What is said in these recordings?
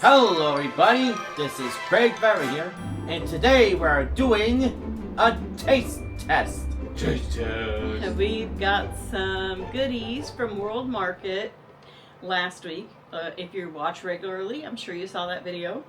Hello everybody, this is Craig Berry here, and today we're doing a taste test. Taste test. We've got some goodies from World Market last week. If you watch regularly, I'm sure you saw that video.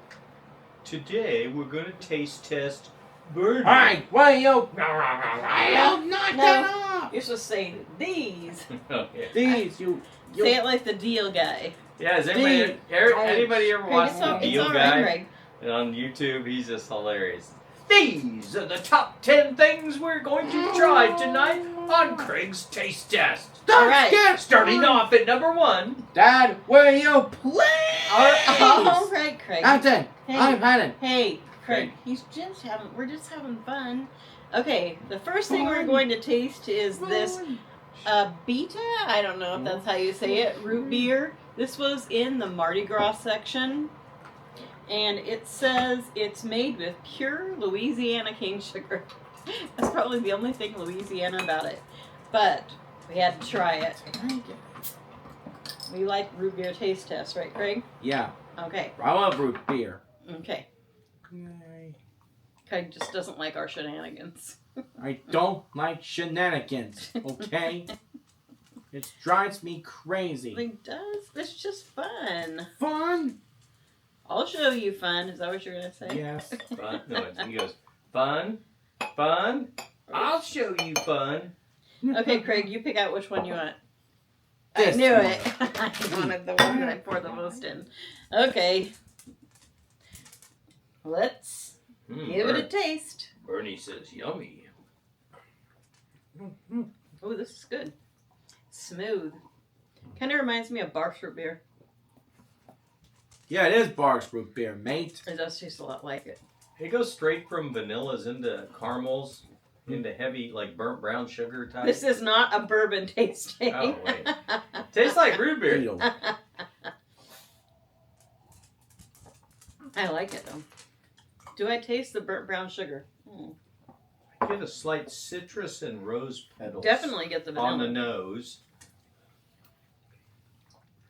Today we're going to taste test Bernie. Alright, well you... I'll knock that off! You're supposed to say these. Oh, yeah. These, you... Say it like the deal guy. Yeah, has anybody ever watched the Deal all Guy? right, Craig. And on YouTube, he's just hilarious. These are the top 10 things we're going to try tonight on Craig's Taste Test. All right. Starting off at number 1. Dad, will you please? All right, Craig. That's it. Hey. I've had it. Hey, Craig. We're just having fun. Okay, the first thing we're going to taste is this Abita. I don't know if that's how you say it. Root beer. This was in the Mardi Gras section, and it says it's made with pure Louisiana cane sugar. That's probably the only thing Louisiana about it, but we had to try it. We like root beer taste tests, right, Craig? Yeah, Okay. I love root beer. Okay. Craig just doesn't like our shenanigans. I don't like shenanigans, okay? It drives me crazy. It does. It's just fun. Fun? I'll show you fun. Is that what you're gonna say? Yes. Fun? No, he goes, fun, fun, I'll show you fun. Okay, Craig, you pick out which one you want. This I knew one. it. I wanted the one that I pour the most in. Okay. Let's give it a taste. Bernie says yummy. Oh, this is good. Smooth. Kind of reminds me of Barks root beer. Yeah, it is Barks root beer, mate. It does taste a lot like it. It goes straight from vanillas into caramels, into heavy, like burnt brown sugar type. This is not a bourbon tasting. Oh, wait. Tastes like root beer. Ew. I like it though. Do I taste the burnt brown sugar? I get a slight citrus and rose petals. Definitely get the vanilla. On the nose.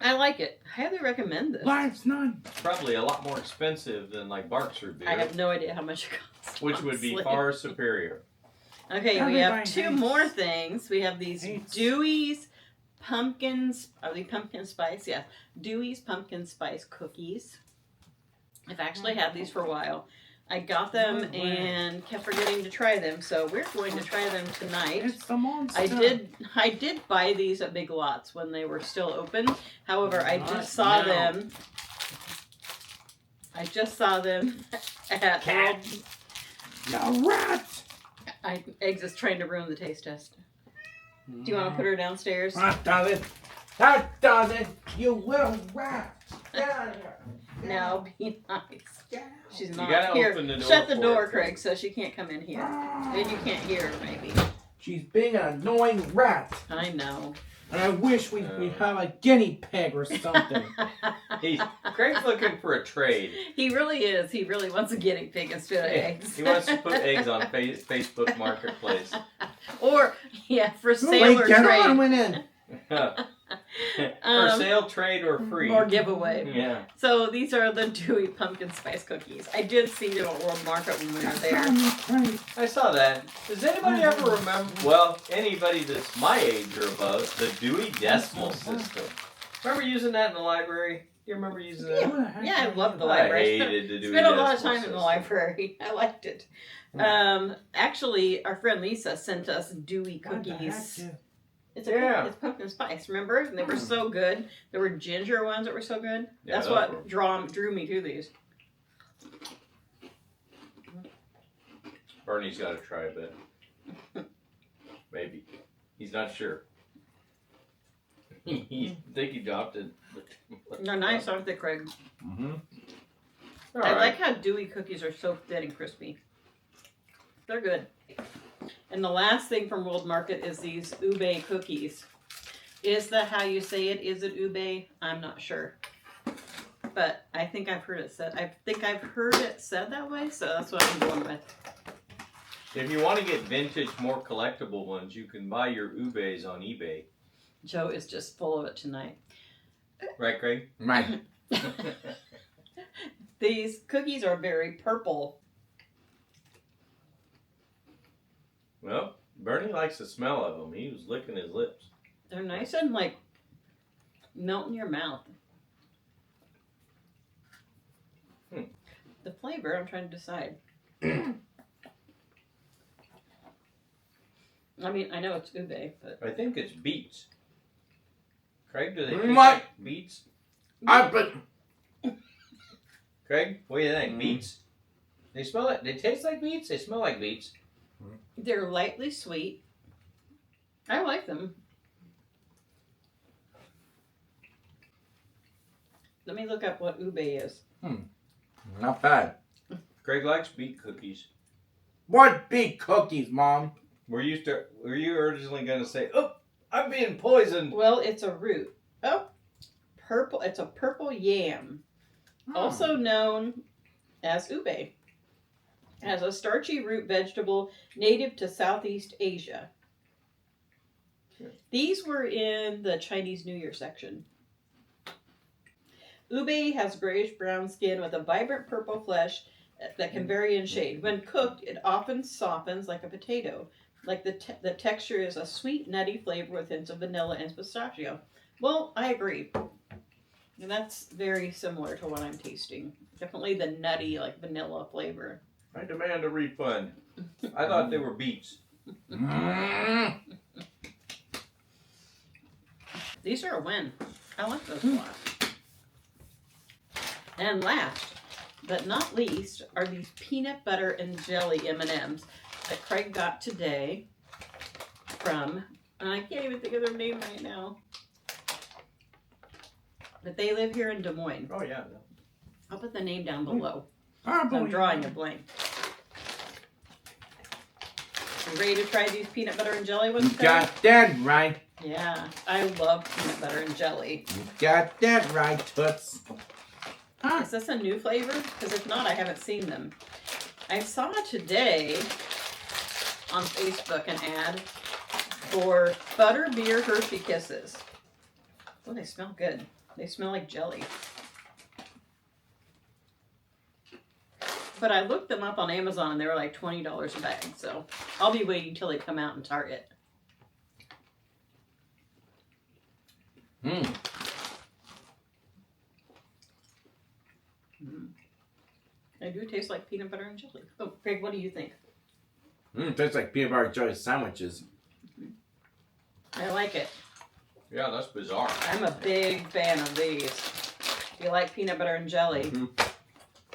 I like it. Highly recommend this. Life's not. Probably a lot more expensive than like Barks root beer. I have no idea how much it costs. Which would be honestly. far superior. Okay, we have Everybody two hates- more things. We have these hates- Dewey's pumpkins. Are they pumpkin spice? Yeah. Dewey's pumpkin spice cookies. I've actually had these for a while. I got them and kept forgetting to try them, so we're going to try them tonight. It's the monster. I did buy these at Big Lots when they were still open. However, I Not just saw now. them. I just saw them at Cat. You rat. Eggs is trying to ruin the taste test. Do you want to put her downstairs? That does it. That does it. You little rat. Get out of here. No, be nice. Get out. She's You not gotta here. open the door Shut the for door, her. Craig, so she can't come in here. Then you can't hear her, maybe. She's being an annoying rat. I know. And I wish we have a guinea pig or something. Craig's looking for a trade. He really is. He really wants a guinea pig instead of eggs. He wants to put eggs on Facebook Marketplace. Or, yeah, for sale Wait, or get on trade. with it. For sale, trade, or free. Or giveaway. Yeah. So these are the Dewey pumpkin spice cookies. I did see them at World Market when we were there. I saw that. Does anybody ever remember, well, anybody that's my age or above, the Dewey Decimal System? Remember using that in the library? Do you remember using that? Yeah, I love the I library. hated the Dewey Spent a lot of Decimal time in the System. library. I liked it. Actually, our friend Lisa sent us Dewey cookies. It's Yeah. it's pumpkin spice, remember? And they were so good. There were ginger ones that were so good. Yeah, That's those what were- drew me to these. Bernie's got to try a bit. Maybe. He's not sure. I think he dropped it. They're nice, aren't they, Craig? Mm-hmm. I like how Dewey cookies are so thin and crispy. They're good. And the last thing from World Market is these ube cookies. Is that how you say it? Is it ube? I'm not sure. But I think I've heard it said. That way, so that's what I'm going with. If you want to get vintage, more collectible ones, you can buy your ubes on eBay. Joe is just full of it tonight. Right, Craig? Right. These cookies are very purple. Well, Bernie likes the smell of them. He was licking his lips. They're nice and like melt in your mouth. The flavor, I'm trying to decide. I mean, I know it's ube, but I think it's beets. Craig, do they taste What? like beets? But Craig, what do you think? Beets? They smell like. They taste like beets. They smell like beets. they're lightly sweet. I like them. Let me look up what ube is. not bad. Craig likes beet cookies. What big cookies, Mom? Were you originally going to say, "Oh, I'm being poisoned"? Well, it's a root. Oh, purple. It's a purple yam, also known as ube. As a starchy root vegetable native to Southeast Asia. These were in the Chinese New Year section. Ube has grayish-brown skin with a vibrant purple flesh that can vary in shade. When cooked, it often softens like a potato. Like the texture is a sweet, nutty flavor with hints of vanilla and pistachio. Well, I agree. And that's very similar to what I'm tasting. Definitely the nutty, like vanilla flavor. I demand a refund. I thought they were beets. These are a win. I like those a lot. And last, but not least, are these peanut butter and jelly M&Ms that Craig got today from, and I can't even think of their name right now, but they live here in Des Moines. Oh yeah. I'll put the name down below. Ah, I'm drawing a blank. You ready to try these peanut butter and jelly ones? You got that right. Yeah, I love peanut butter and jelly. You got that right, Toots. Is this a new flavor? Because if not, I haven't seen them. I saw today on Facebook an ad for Butterbeer Hershey Kisses. Oh, they smell good. They smell like jelly. But I looked them up on Amazon and they were like $20 a bag. So I'll be waiting till they come out in Target. They do taste like peanut butter and jelly. Oh, Craig, what do you think? It tastes like peanut butter and jelly sandwiches. I like it. Yeah, that's bizarre. I'm a big fan of these. If you like peanut butter and jelly.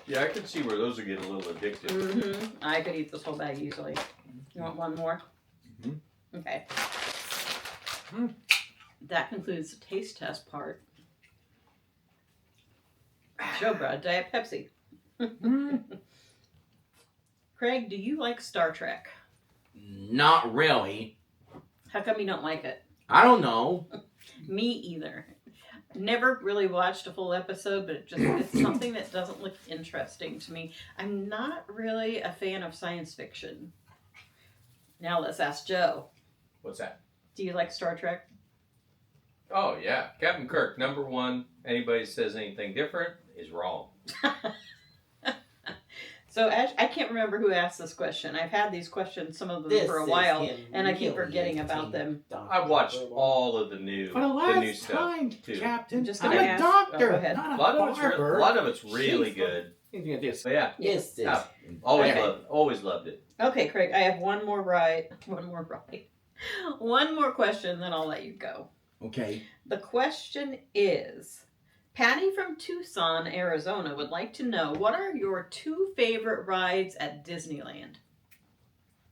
Yeah, I can see where those would get a little addictive. I could eat this whole bag easily. You want one more? Okay. That concludes the taste test part. Showbread, Diet Pepsi. Craig, do you like Star Trek? Not really. How come you don't like it? I don't know. Me either. Never really watched a full episode, but it's something that doesn't look interesting to me. I'm not really a fan of science fiction. Now let's ask Joe. What's that? Do you like Star Trek? Oh yeah, Captain Kirk, number one. Anybody says anything different is wrong. So I can't remember who asked this question. I've had these questions, some of them for a while, and I keep forgetting about them. I've watched all of the new, For the new last stuff time, too. Captain. I'm just I'm gonna a ask- doctor, oh, go ahead. not A lot a of it's really good. Yes, Yeah. this. Always Okay. always loved it. Okay, Craig, I have one more question, then I'll let you go. Okay. The question is, Patty from Tucson, Arizona would like to know, what are your two favorite rides at Disneyland?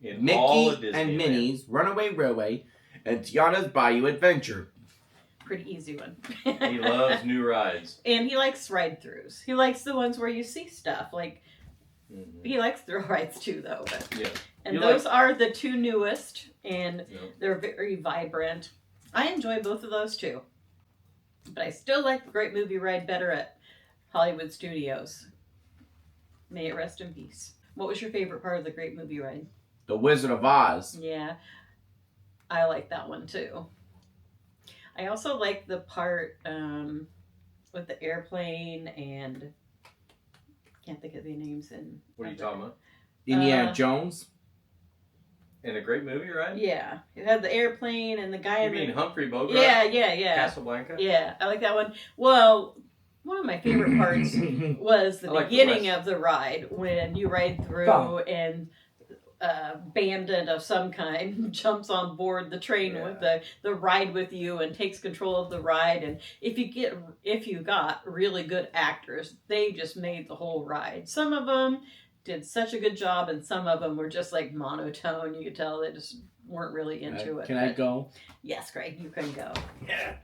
In all of Mickey and Disneyland. Minnie's Runaway Railway and Tiana's Bayou Adventure. Pretty easy one. He loves new rides. And he likes ride-throughs. He likes the ones where you see stuff. Like, he likes thrill rides too, though. But, Yeah. and You those are the two newest, and Yeah. they're very vibrant. I enjoy both of those too. But I still like the Great Movie Ride better at Hollywood Studios. May it rest in peace. What was your favorite part of the Great Movie Ride? The Wizard of Oz. Yeah, I like that one too. I also like the part with the airplane and can't think of the names in. What are you talking about? Indiana Jones. In a great movie, right? Yeah, it had the airplane and the guy. You mean Humphrey Bogart? Yeah. Casablanca. Yeah, I like that one. Well, one of my favorite parts was the beginning of the ride when you ride through and bandit of some kind jumps on board the train with the ride with you and takes control of the ride. And if you got really good actors, they just made the whole ride. Some of them did such a good job, and some of them were just like monotone. You could tell they just weren't really into it. Can I go? Yes, Greg, you can go. Yeah.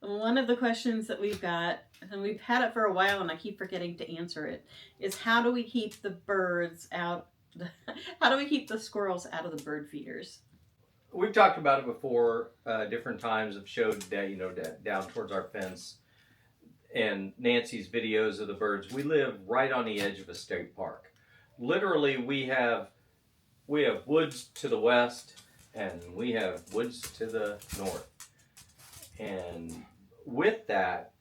One of the questions that we've got, and we've had it for a while and I keep forgetting to answer it, is how do we keep the birds out? How do we keep the squirrels out of the bird feeders? We've talked about it before, different times. I've showed that, down towards our fence and Nancy's videos of the birds. We live right on the edge of a state park. Literally, we have woods to the west and we have woods to the north. And with that,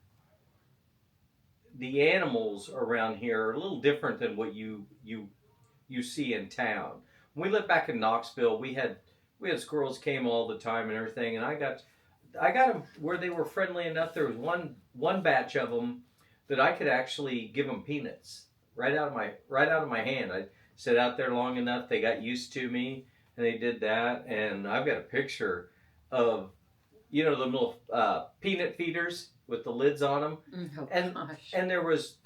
the animals around here are a little different than what you see in town. When we lived back in Knoxville, we had squirrels came all the time and everything, and I got them where they were friendly enough. There was one batch of them that I could actually give them peanuts right out of my hand. I sat out there long enough, they got used to me, and they did that. And I've got a picture of the little peanut feeders with the lids on them, and there was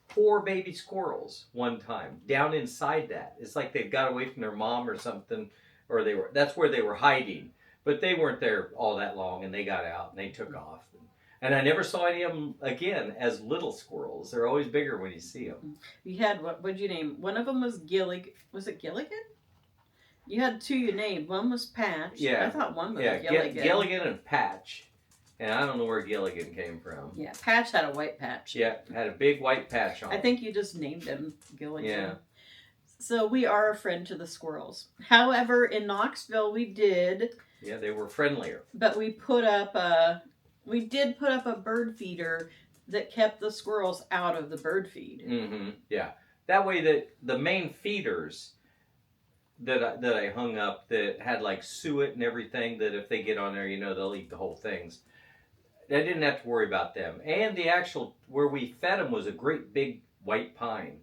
4 baby squirrels one time down inside that. It's like they got away from their mom or something, or that's where they were hiding. But they weren't there all that long, and they got out and they took off. And I never saw any of them again as little squirrels. They're always bigger when you see them. You had what'd you name? One of them was Was it Gilligan? You had 2 you named. One was Patch. Yeah. I thought one was Gilligan. Gilligan and Patch. And I don't know where Gilligan came from. Yeah, Patch had a white patch. Yeah, had a big white patch on. I think you just named him Gilligan. Yeah. So we are a friend to the squirrels. However, in Knoxville we did. Yeah, they were friendlier. But we did put up a bird feeder that kept the squirrels out of the bird feed. Mm-hmm. Yeah. That way that the main feeders that I hung up that had like suet and everything, that if they get on there, they'll eat the whole things. I didn't have to worry about them. And the actual, where we fed them was a great big white pine.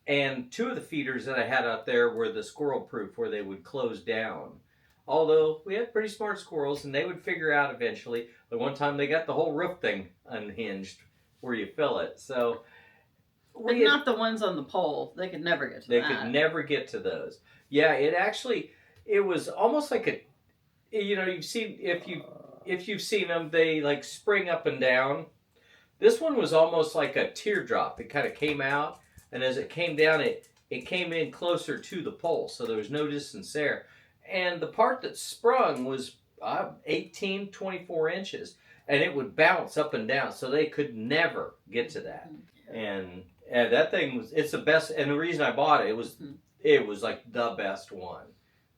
And 2 of the feeders that I had out there were the squirrel proof, where they would close down. Although we had pretty smart squirrels and they would figure out eventually. But one time they got the whole roof thing unhinged where you fill it. So, but not the ones on the pole. They could never get to that. They could never get to those. Yeah, it was almost like you've seen, if you've seen them, they like spring up and down. This one was almost like a teardrop. It kind of came out, and as it came down, it came in closer to the pole, so there was no distance there. And the part that sprung was 18, 24 inches, and it would bounce up and down, so they could never get to that. And that thing it's the best, and the reason I bought it was like the best one,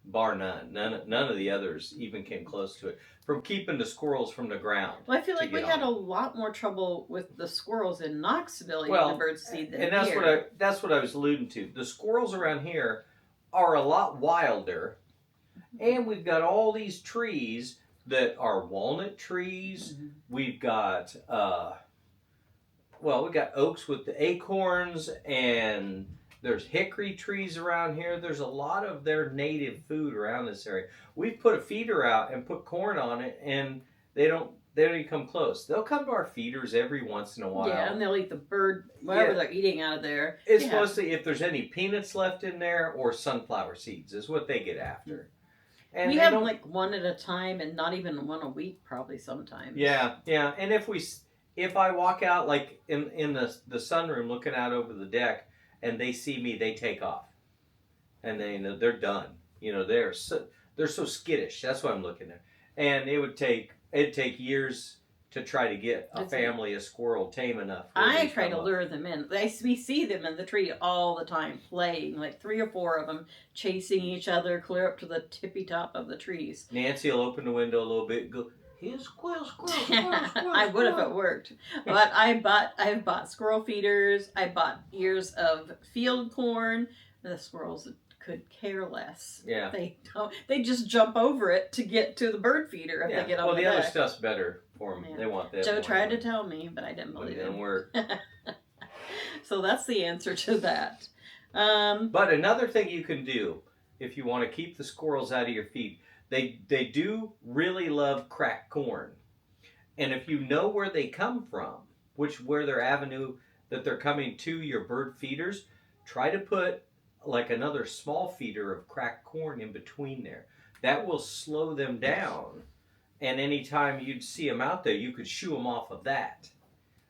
bar none. None of the others even came close to it, from keeping the squirrels from the ground. Well, I feel like we had a lot more trouble with the squirrels in Knoxville eating the bird seed than and that's here. that's what I was alluding to. The squirrels around here are a lot wilder, and we've got all these trees that are walnut trees. Mm-hmm. We've got we got oaks with the acorns, and there's hickory trees around here. There's a lot of their native food around this area. We've put a feeder out and put corn on it, and they don't even come close. They'll come to our feeders every once in a while. Yeah, and they'll eat the bird, whatever they're eating out of there. It's mostly if there's any peanuts left in there, or sunflower seeds is what they get after. And we have like one at a time, and not even one a week probably sometimes. Yeah. And if I walk out like in the sunroom looking out over the deck, and they see me, they take off, and they're done. They're so skittish. That's what I'm looking at. And it'd take years to try to get a family of squirrel tame enough. I try to lure them in. We see them in the tree all the time, playing, like 3 or 4 of them, chasing each other clear up to the tippy top of the trees. Nancy will open the window a little bit, go, Here's squirrel. I would if it worked. But I've bought squirrel feeders. I bought ears of field corn. The squirrels could care less. Yeah. They don't. They just jump over it to get to the bird feeder if they get on well, the the other deck. stuff's better for them. Yeah. They want that. Joe tried to tell me, but I didn't But believe it didn't him. work. So that's the answer to that. But another thing you can do if you want to keep the squirrels out of your feed, they do really love cracked corn. And if you know where they come from, where their avenue that they're coming to your bird feeders, try to put like another small feeder of cracked corn in between there. That will slow them down. And anytime you'd see them out there, you could shoo them off of that.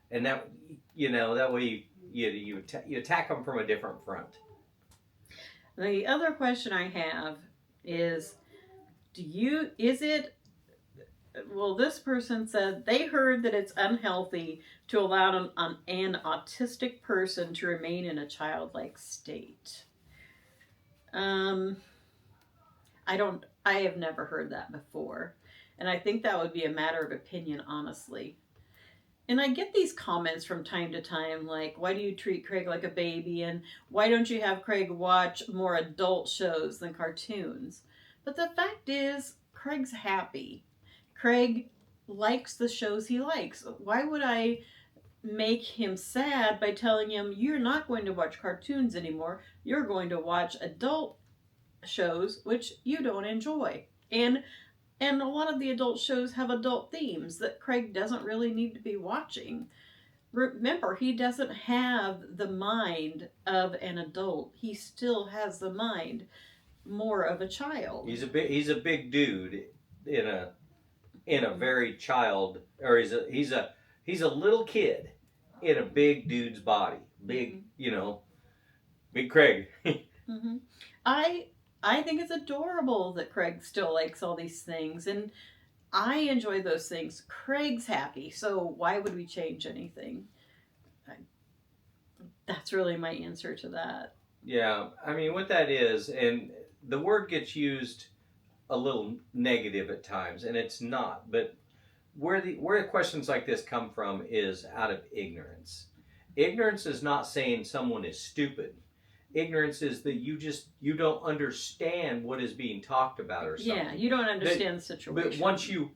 And that, that way you attack them from a different front. The other question I have is, well, this person said they heard that it's unhealthy to allow an autistic person to remain in a childlike state. I have never heard that before. And I think that would be a matter of opinion, honestly. And I get these comments from time to time, like, why do you treat Craig like a baby? And why don't you have Craig watch more adult shows than cartoons? But the fact is, Craig's happy. Craig likes the shows he likes. Why would I make him sad by telling him, you're not going to watch cartoons anymore. You're going to watch adult shows, which you don't enjoy. And a lot of the adult shows have adult themes that Craig doesn't really need to be watching. Remember, he doesn't have the mind of an adult. He still has the mind more of a child. He's a big dude in a very child, or he's a little kid in a big dude's body. Big, big Craig. Mm-hmm. I think it's adorable that Craig still likes all these things, and I enjoy those things. Craig's happy, so why would we change anything? That's really my answer to that. Yeah, I mean, what that is, and the word gets used a little negative at times, and it's not, but where questions like this come from is out of ignorance. Ignorance is not saying someone is stupid. Ignorance is that you don't understand what is being talked about or something. Yeah, you don't understand the situation. But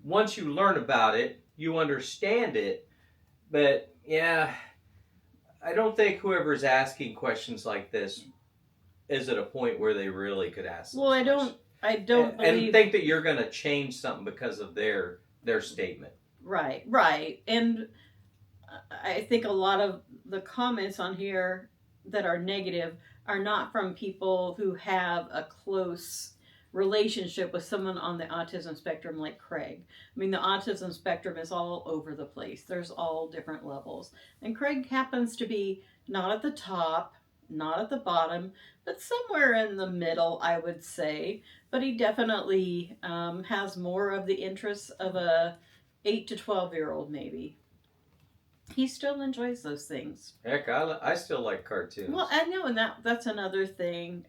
once you learn about it, you understand it. But yeah, I don't think whoever's asking questions like this is at a point where they really could ask. Well, I don't believe, and think that you're going to change something because of their statement. Right, and I think a lot of the comments on here that are negative are not from people who have a close relationship with someone on the autism spectrum like Craig. I mean, the autism spectrum is all over the place. There's all different levels. And Craig happens to be not at the top, not at the bottom, but somewhere in the middle, I would say. But he definitely has more of the interests of a 8 to 12-year-old maybe. He still enjoys those things. Heck, I still like cartoons. Well, I know, and that's another thing.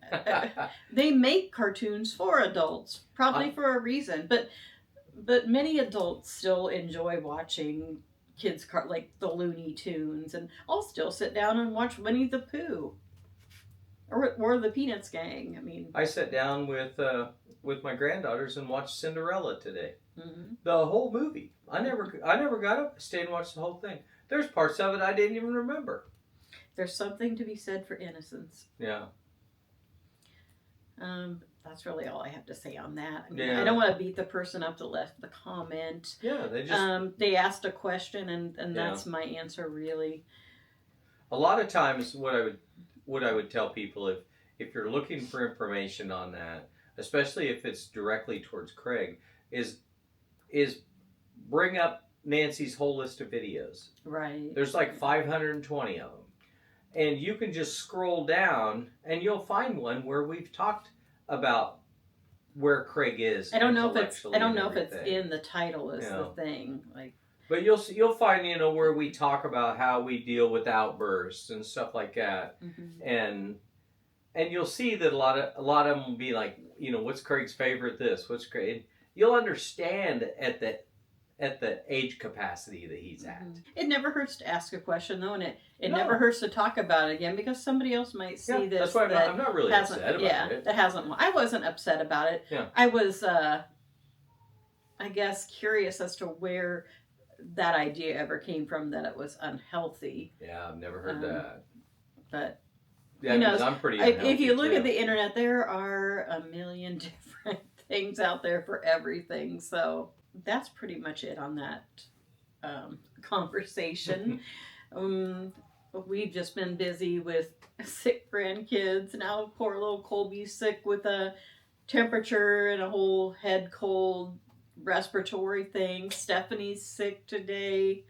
They make cartoons for adults, probably for a reason. But many adults still enjoy watching kids like the Looney Tunes, and I'll still sit down and watch Winnie the Pooh or the Peanuts Gang. I mean, I sat down with my granddaughters and watched Cinderella today. Mm-hmm. The whole movie. I never got up, stayed and watched the whole thing. There's parts of it I didn't even remember. There's something to be said for innocence. Yeah. That's really all I have to say on that. I mean, Yeah. I don't want to beat the person up that left the comment. Yeah, they just... they asked a question, and that's my answer, really. A lot of times, what I would tell people, if you're looking for information on that, especially if it's directly towards Craig, is bring up Nancy's whole list of videos. Right. There's like 520 of them. And you can just scroll down and you'll find one where we've talked about where Craig is. I don't know if it's in the title is the thing. Like, but you'll find, where we talk about how we deal with outbursts and stuff like that. Mm-hmm. And you'll see that a lot of them will be like, what's Craig's favorite this? What's Craig? You'll understand at at the age capacity that he's at. It never hurts to ask a question, though, and it No. never hurts to talk about it again, because somebody else might see this. That's why I'm not really upset about it. That hasn't. I wasn't upset about it. Yeah. I was, I guess, curious as to where that idea ever came from, that it was unhealthy. Yeah, I've never heard that. But yeah, because I'm pretty unhealthy, if you look too. at the internet, there are a million different things out there for everything. So that's pretty much it on that conversation. We've just been busy with sick grandkids. Now poor little Colby's sick with a temperature and a whole head cold respiratory thing. Stephanie's sick today.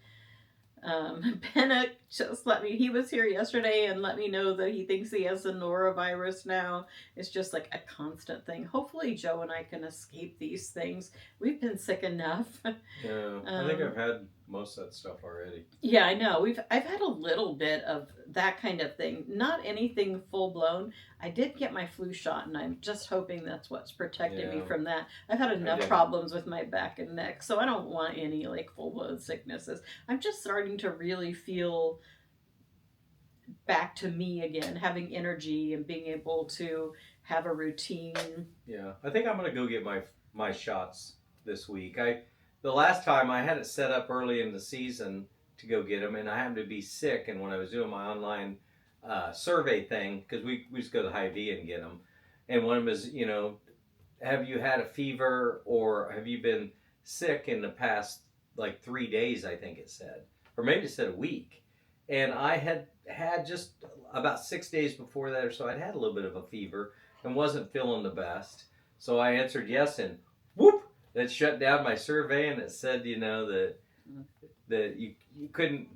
Bennett just he was here yesterday and let me know that he thinks he has the norovirus now. It's just like a constant thing. Hopefully Joe and I can escape these things. We've been sick enough. Yeah, I think I've had most of that stuff already. Yeah, I know. I've had a little bit of that kind of thing. Not anything full blown. I did get my flu shot, and I'm just hoping that's what's protected me from that. I've had enough problems with my back and neck, so I don't want any like full blown sicknesses. I'm just starting to really feel back to me again, having energy and being able to have a routine. Yeah, I think I'm gonna go get my shots this week. The last time I had it set up early in the season to go get them, and I happened to be sick. And when I was doing my online survey thing, because we just go to Hy-Vee and get them, and one of them is, have you had a fever or have you been sick in the past like 3 days? I think it said, or maybe it said a week. And I had just about 6 days before that or so, I'd had a little bit of a fever and wasn't feeling the best. So I answered yes, and whoop, that shut down my survey, and it said, that you couldn't,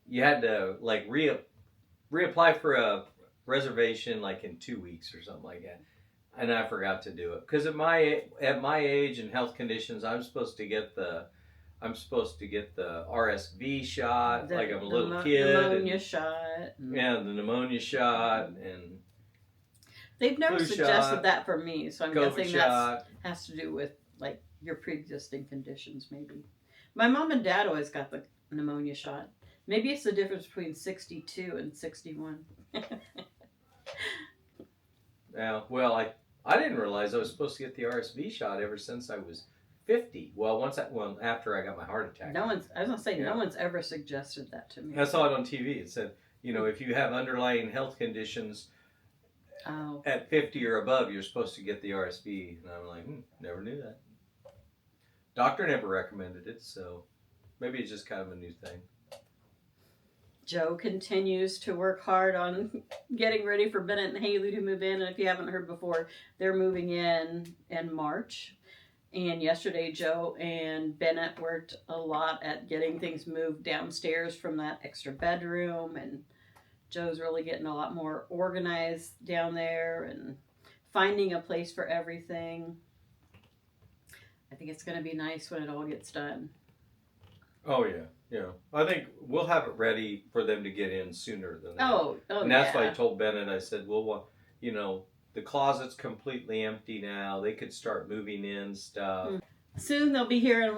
you had to like reapply for a reservation like in 2 weeks or something like that. And I forgot to do it because at my age and health conditions, I'm supposed to get the RSV shot, like I'm a little kid. Pneumonia shot. Yeah, the pneumonia shot, and they've never suggested that for me, so I'm COVID guessing that has to do with like your pre-existing conditions, maybe. My mom and dad always got the pneumonia shot. Maybe it's the difference between 62 and 61. Yeah, well, I didn't realize I was supposed to get the RSV shot ever since I was 50. Well, after I got my heart attack. No one's ever suggested that to me. I saw it on TV. It said, if you have underlying health conditions at 50 or above, you're supposed to get the RSV. And I'm like, never knew that. Doctor never recommended it, so maybe it's just kind of a new thing. Joe continues to work hard on getting ready for Bennett and Haley to move in. And if you haven't heard before, they're moving in March. And yesterday, Joe and Bennett worked a lot at getting things moved downstairs from that extra bedroom. And Joe's really getting a lot more organized down there and finding a place for everything. I think it's going to be nice when it all gets done. Oh, yeah. Yeah. I think we'll have it ready for them to get in sooner than that. Oh, and that's why I told Bennett, I said, well, the closet's completely empty now. They could start moving in stuff. Soon they'll be here and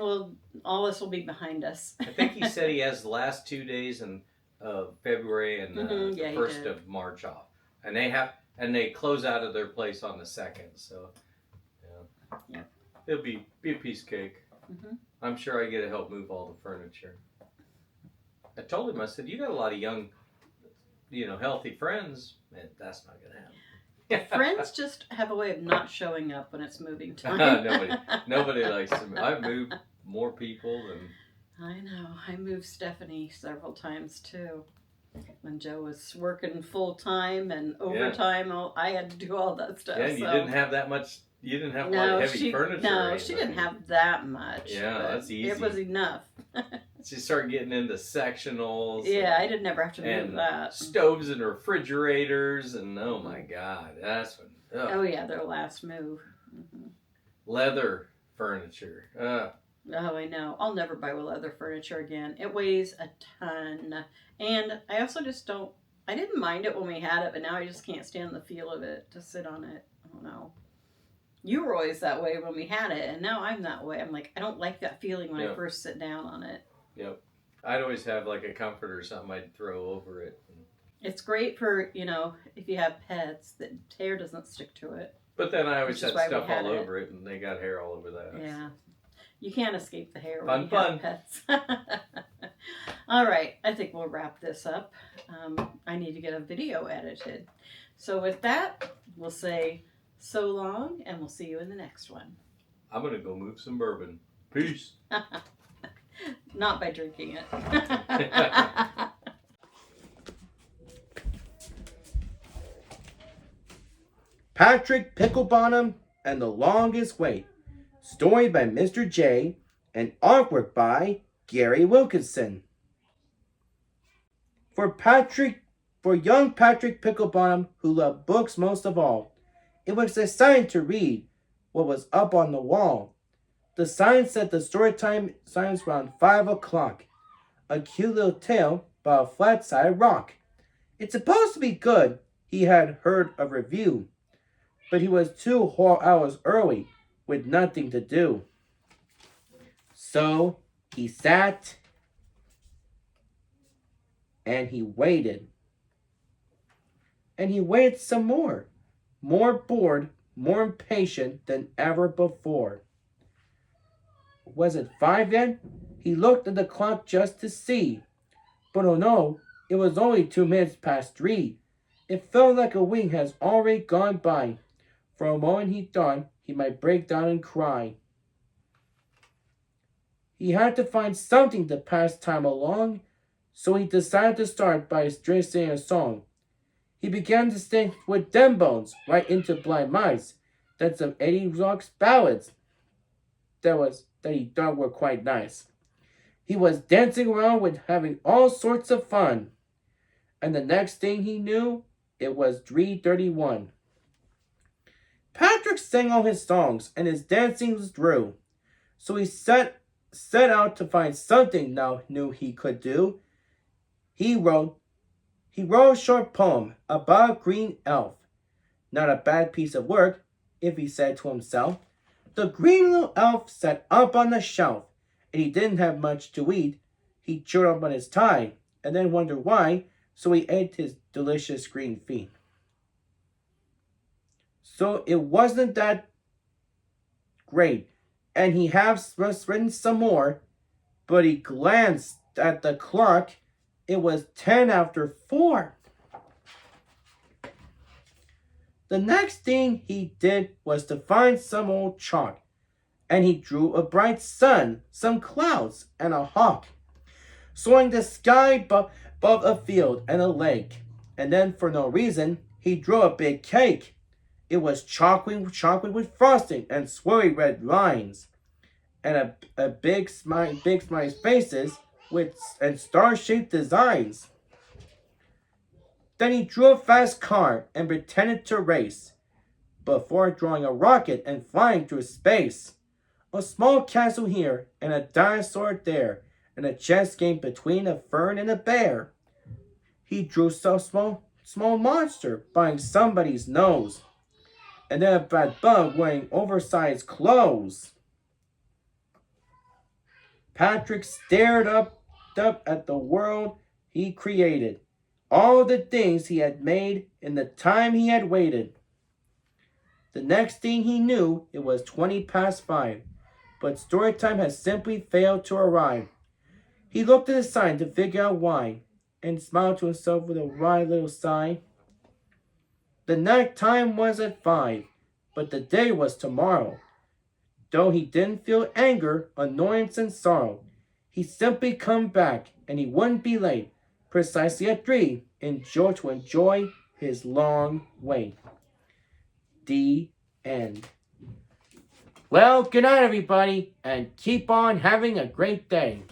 all this will be behind us. I think he said he has the last 2 days in February and the 1st of March off. And they close out of their place on the 2nd. So, yeah. It'll be a piece of cake. Mm-hmm. I'm sure I get to help move all the furniture. I told him, I said, you got a lot of young, healthy friends. Man, that's not going to happen. Friends just have a way of not showing up when it's moving time. Nobody likes to move. I've moved more people than... I know. I moved Stephanie several times too. When Joe was working full time and overtime, I had to do all that stuff. Yeah, and you didn't have that much... You didn't have a lot of heavy furniture. No, she didn't have that much. Yeah, that's easy. It was enough. She started getting into sectionals. Yeah, I didn't never have to move that. Stoves and refrigerators, and oh my God, that's when. Oh yeah, their last move. Mm-hmm. Leather furniture. Oh, I know. I'll never buy leather furniture again. It weighs a ton, and I also just don't. I didn't mind it when we had it, but now I just can't stand the feel of it to sit on it. I don't know. You were always that way when we had it, and now I'm that way. I'm like, I don't like that feeling when I Yeah. first sit down on it. Yep. I'd always have like a comforter or something I'd throw over it. It's great for, if you have pets, that hair doesn't stick to it. But then I always Which is had why we stuff had all it. over it, and they got hair all over that. Yeah. You can't escape the hair Fun, when you have pets. All right. I think we'll wrap this up. I need to get a video edited. So with that, we'll say so long, and we'll see you in the next one. I'm going to go move some bourbon. Peace. Not by drinking it. Patrick Picklebottom and the Longest Wait. Story by Mr. J and artwork by Gary Wilkinson. For young Patrick Picklebottom, who loved books most of all, it was exciting to read what was up on the wall. The sign said the Storytime signs around 5 o'clock. A cute little tale about a flat-sided rock. It's supposed to be good, he had heard a review. But he was 2 whole hours early with nothing to do. So he sat and he waited. And he waited some more bored, more impatient than ever before. Was it 5 yet? He looked at the clock just to see. But oh no, it was only 2 minutes past 3. It felt like a week has already gone by. For a moment he thought he might break down and cry. He had to find something to pass time along, so he decided to start by singing a song. He began to sing with them bones right into Blind Mice, then some Eddie Rock's ballads that he thought were quite nice. He was dancing around with having all sorts of fun. And the next thing he knew, it was 3:31. Patrick sang all his songs, and his dancing was through. So he set out to find something new he could do. He wrote a short poem about a green elf. Not a bad piece of work, if he said to himself. The green little elf sat up on the shelf, and he didn't have much to eat. He chewed up on his tie, and then wondered why, so he ate his delicious green feet. So it wasn't that great, and he has written some more, but he glanced at the clock. It was 10 after 4. The next thing he did was to find some old chalk, and he drew a bright sun, some clouds, and a hawk, soaring the sky above a field and a lake. And then, for no reason, he drew a big cake. It was chocolate with frosting and swirly red lines, and a big smiley faces and star-shaped designs. Then he drew a fast car and pretended to race, before drawing a rocket and flying through space. A small castle here, and a dinosaur there, and a chess game between a fern and a bear. He drew some small monster biting somebody's nose, and then a bad bug wearing oversized clothes. Patrick stared up at the world he created, all the things he had made in the time he had waited. The next thing he knew, it was 20 past 5, but Storytime had simply failed to arrive. He looked at the sign to figure out why, and smiled to himself with a wry little sigh. The night time was at 5, but the day was tomorrow. Though he didn't feel anger, annoyance, and sorrow, he simply come back, and he wouldn't be late, precisely at 3, to enjoy his long wait. The end. Well, good night, everybody, and keep on having a great day.